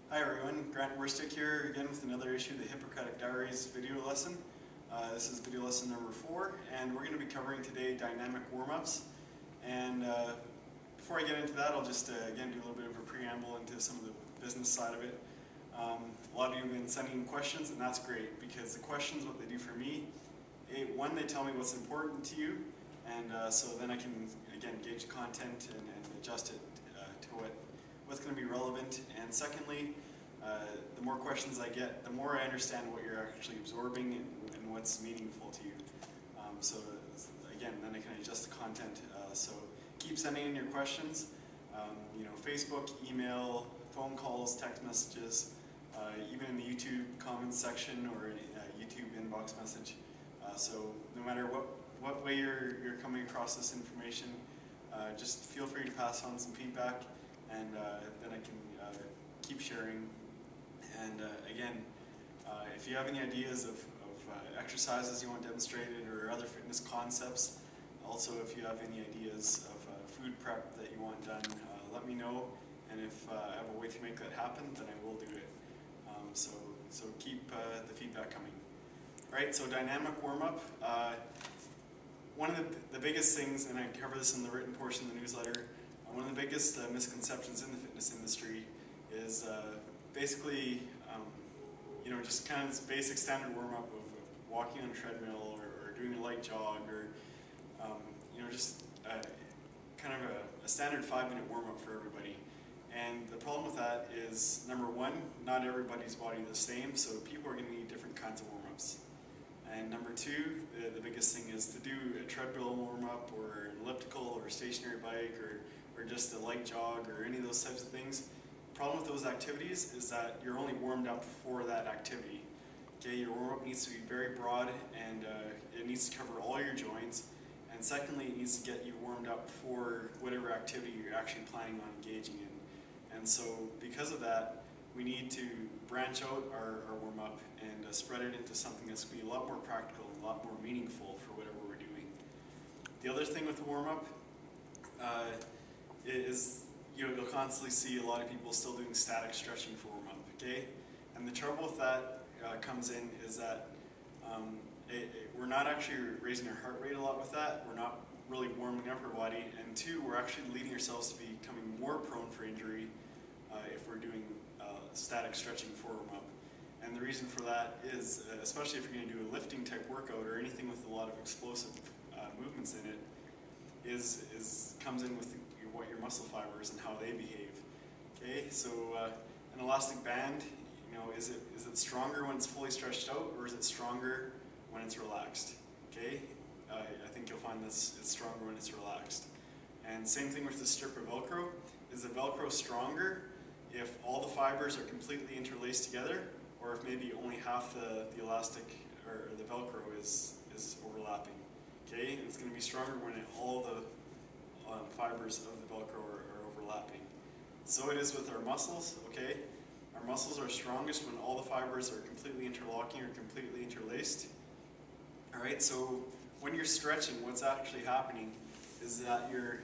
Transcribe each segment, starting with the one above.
Hi everyone, Grant Werstick here again with another issue of the Hippocratic Diaries video lesson. This is video lesson number 4, and we're going to be covering today dynamic warm-ups. And before I get into that, I'll just again do a little bit of a preamble into some of the business side of it. A lot of you have been sending questions, and that's great because the questions, what they do for me, one, they tell me what's important to you, and so then I can again gauge the content and adjust it to what's going to be relevant. And secondly, the more questions I get, the more I understand what you're actually absorbing and what's meaningful to you. So again, then I can adjust the content. So keep sending in your questions. Facebook, email, phone calls, text messages, even in the YouTube comments section or YouTube inbox message. So no matter what way you're coming across this information, just feel free to pass on some feedback, and then I can keep sharing. And again, if you have any ideas of exercises you want demonstrated or other fitness concepts, also if you have any ideas of food prep that you want done, let me know, and if I have a way to make that happen, then I will do it. So keep the feedback coming. Alright, so dynamic warm-up. One of the biggest things, and I cover this in the written portion of the newsletter, one of the biggest misconceptions in the fitness industry is basically, just kind of this basic standard warm-up of walking on a treadmill or doing a light jog, or just kind of a standard 5-minute warm-up for everybody. And the problem with that is, number one, not everybody's body is the same, so people are going to need different kinds of warm-ups. And number two, the biggest thing is to do a treadmill warm-up or an elliptical or a stationary bike or just a light jog or any of those types of things. The problem with those activities is that you're only warmed up for that activity. Okay, your warm-up needs to be very broad, and it needs to cover all your joints. And secondly, it needs to get you warmed up for whatever activity you're actually planning on engaging in. And so because of that, we need to branch out our warm-up and spread it into something that's going to be a lot more practical and a lot more meaningful for whatever we're doing. The other thing with the warm-up is you'll constantly see a lot of people still doing static stretching for warm-up, okay? And the trouble with that comes in is that we're not actually raising our heart rate a lot with that. We're not really warming up our body. And two, we're actually leading ourselves to becoming more prone for injury if we're doing static stretching for warm-up. And the reason for that is, especially if you're going to do a lifting type workout or anything with a lot of explosive movements in it, comes in with what your muscle fibers and how they behave. Okay, so an elastic band, is it stronger when it's fully stretched out, or is it stronger when it's relaxed? Okay, I think you'll find this it's stronger when it's relaxed. And same thing with the strip of Velcro. Is the Velcro stronger if all the fibers are completely interlaced together, or if maybe only half the elastic or the Velcro is overlapping? Okay, and it's going to be stronger when all the fibers of the Velcro are overlapping. So it is with our muscles. Okay, our muscles are strongest when all the fibers are completely interlocking or completely interlaced. All right, so when you're stretching, what's actually happening is that you're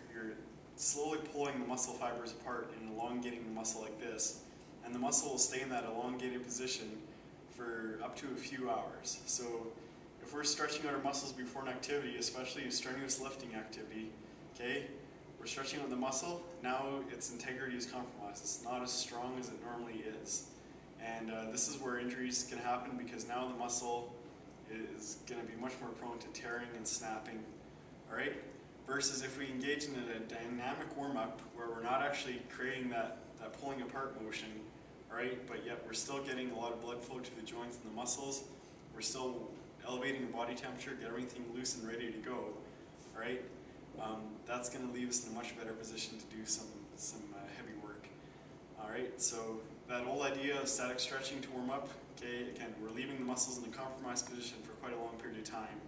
slowly pulling the muscle fibers apart and elongating the muscle like this, and the muscle will stay in that elongated position for up to a few hours. So if we're stretching out our muscles before an activity, especially a strenuous lifting activity, okay, we're stretching out the muscle, now its integrity is compromised. It's not as strong as it normally is. And this is where injuries can happen, because now the muscle is going to be much more prone to tearing and snapping. All right? Versus if we engage in a dynamic warm-up where we're not actually creating that pulling apart motion, all right, but yet we're still getting a lot of blood flow to the joints and the muscles, we're still elevating the body temperature, get everything loose and ready to go, all right, that's going to leave us in a much better position to do some heavy work. All right, so that whole idea of static stretching to warm up, okay, again, we're leaving the muscles in a compromised position for quite a long period of time,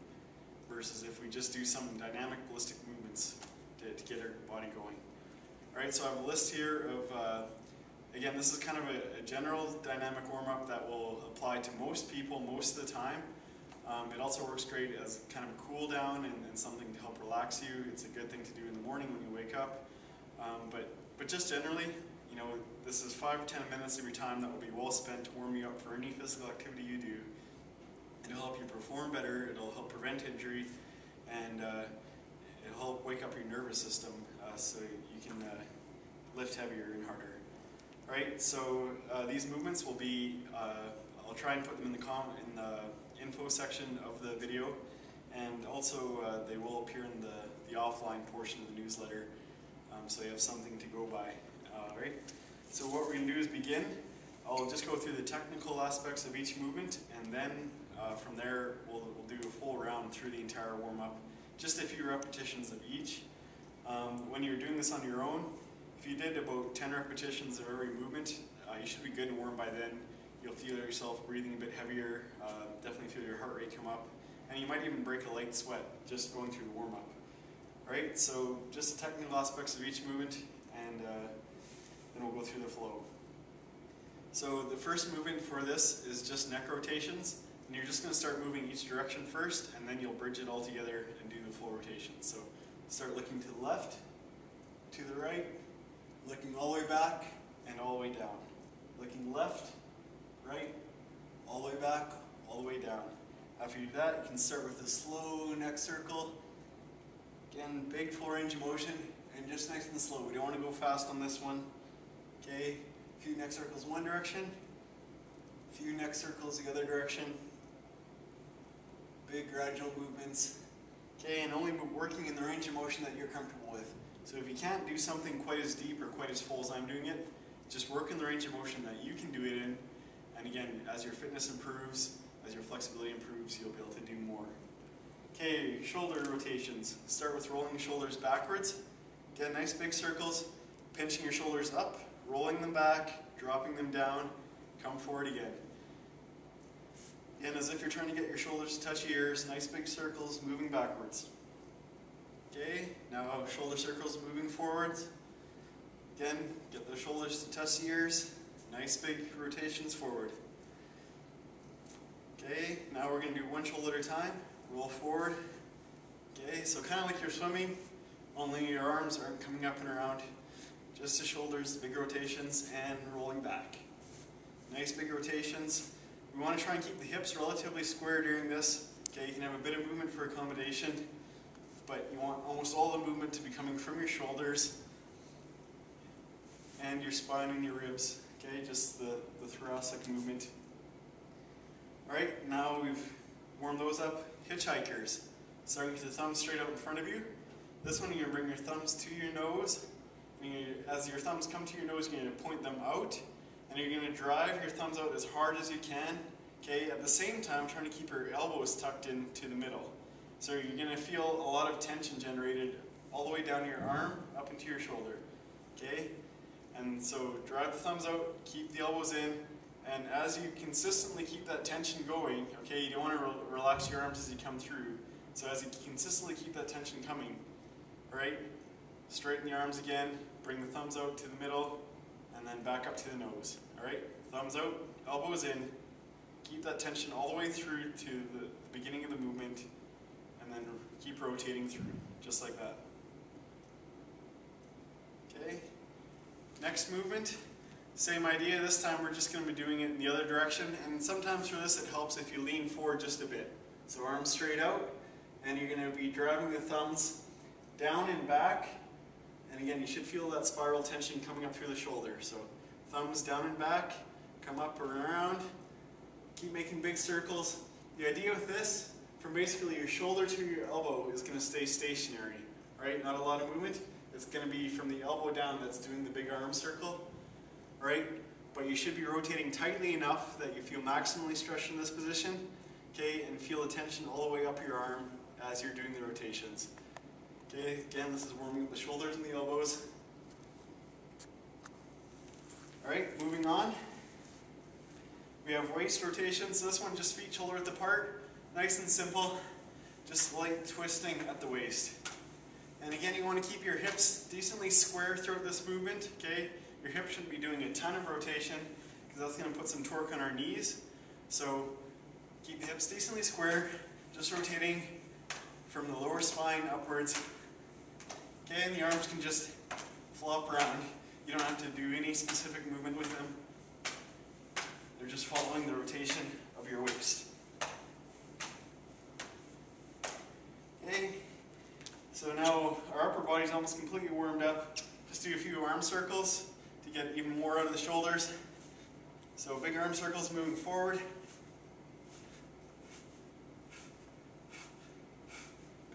versus if we just do some dynamic ballistic movements to get our body going. All right, so I have a list here of, again, this is kind of a general dynamic warm-up that will apply to most people most of the time. It also works great as kind of a cool down and something to help relax you. It's a good thing to do in the morning when you wake up. But just generally, you know, this is 5 to 10 minutes of your time that will be well spent to warm you up for any physical activity you do. It'll help you perform better, it'll help prevent injury, and it'll help wake up your nervous system so you can lift heavier and harder. Right, so these movements will be, I'll try and put them in the info section of the video, and also they will appear in the offline portion of the newsletter, so you have something to go by. Right, so what we're going to do is begin. I'll just go through the technical aspects of each movement, and then from there we'll do a full round through the entire warm-up, just a few repetitions of each. When you're doing this on your own, if you did about 10 repetitions of every movement, you should be good and warm by then. You'll feel yourself breathing a bit heavier, definitely feel your heart rate come up, and you might even break a light sweat just going through the warm-up. Right, so just the technical aspects of each movement, and then we'll go through the flow. So the first movement for this is just neck rotations, and you're just going to start moving each direction first, and then you'll bridge it all together and do the full rotation. So start looking to the left, to the right, looking all the way back, and all the way down. Looking left, right, all the way back, all the way down. After you do that, you can start with a slow neck circle. Again, big full range of motion, and just nice and slow. We don't want to go fast on this one. Okay, a few neck circles one direction, a few neck circles the other direction. Big gradual movements. Okay, and only working in the range of motion that you're comfortable with. So if you can't do something quite as deep or quite as full as I'm doing it, just work in the range of motion that you can do it in. And again, as your fitness improves, as your flexibility improves, you'll be able to do more. Okay, shoulder rotations. Start with rolling shoulders backwards. Get nice big circles, pinching your shoulders up, rolling them back, dropping them down, come forward again. Again, as if you're trying to get your shoulders to touch your ears, nice big circles, moving backwards. Okay, now shoulder circles moving forwards. Again, get the shoulders to touch the ears, nice big rotations forward. Okay, now we're going to do one shoulder at a time, roll forward. Okay, so kind of like you're swimming, only your arms aren't coming up and around. Just the shoulders, big rotations, and rolling back. Nice big rotations. We want to try and keep the hips relatively square during this. Okay, you can have a bit of movement for accommodation, but you want almost all the movement to be coming from your shoulders and your spine and your ribs. Okay, just the thoracic movement. Alright, now we've warmed those up. Hitchhikers. Starting with the thumbs straight out in front of you. This one, you're going to bring your thumbs to your nose. And as your thumbs come to your nose, you're going to point them out. And you're going to drive your thumbs out as hard as you can. Okay, at the same time, trying to keep your elbows tucked into the middle. So you're going to feel a lot of tension generated all the way down your arm, up into your shoulder. Okay, and so drive the thumbs out, keep the elbows in. And as you consistently keep that tension going, okay, you don't want to relax your arms as you come through. So as you consistently keep that tension coming, all right, straighten your arms again, bring the thumbs out to the middle, and then back up to the nose. All right, thumbs out, elbows in, keep that tension all the way through to the beginning of the movement, and then keep rotating through, just like that. Okay, next movement. Same idea, this time we're just going to be doing it in the other direction, and sometimes for this it helps if you lean forward just a bit. So arms straight out, and you're going to be driving the thumbs down and back, and again you should feel that spiral tension coming up through the shoulder. So thumbs down and back, come up and around, keep making big circles. The idea with this, from basically your shoulder to your elbow, is going to stay stationary, right? Not a lot of movement. It's going to be from the elbow down that's doing the big arm circle. Right? But you should be rotating tightly enough that you feel maximally stretched in this position, okay, and feel the tension all the way up your arm as you're doing the rotations. Okay, again, this is warming up the shoulders and the elbows. Alright, moving on. We have waist rotations. This one, just feet shoulder width apart, nice and simple, just light twisting at the waist. And again, you want to keep your hips decently square throughout this movement, okay? Your hips shouldn't be doing a ton of rotation because that's going to put some torque on our knees. So keep the hips decently square, just rotating from the lower spine upwards. Okay, and the arms can just flop around. You don't have to do any specific movement with them. They're just following the rotation of your waist. Okay, so now our upper body's almost completely warmed up. Just do a few arm circles to get even more out of the shoulders. So big arm circles moving forward.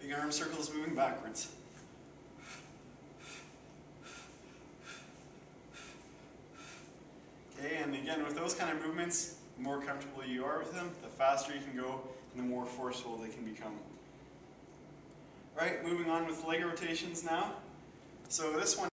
Big arm circles moving backwards. Okay, and again, with those kind of movements, the more comfortable you are with them, the faster you can go, and the more forceful they can become. Alright, moving on with leg rotations now. So this one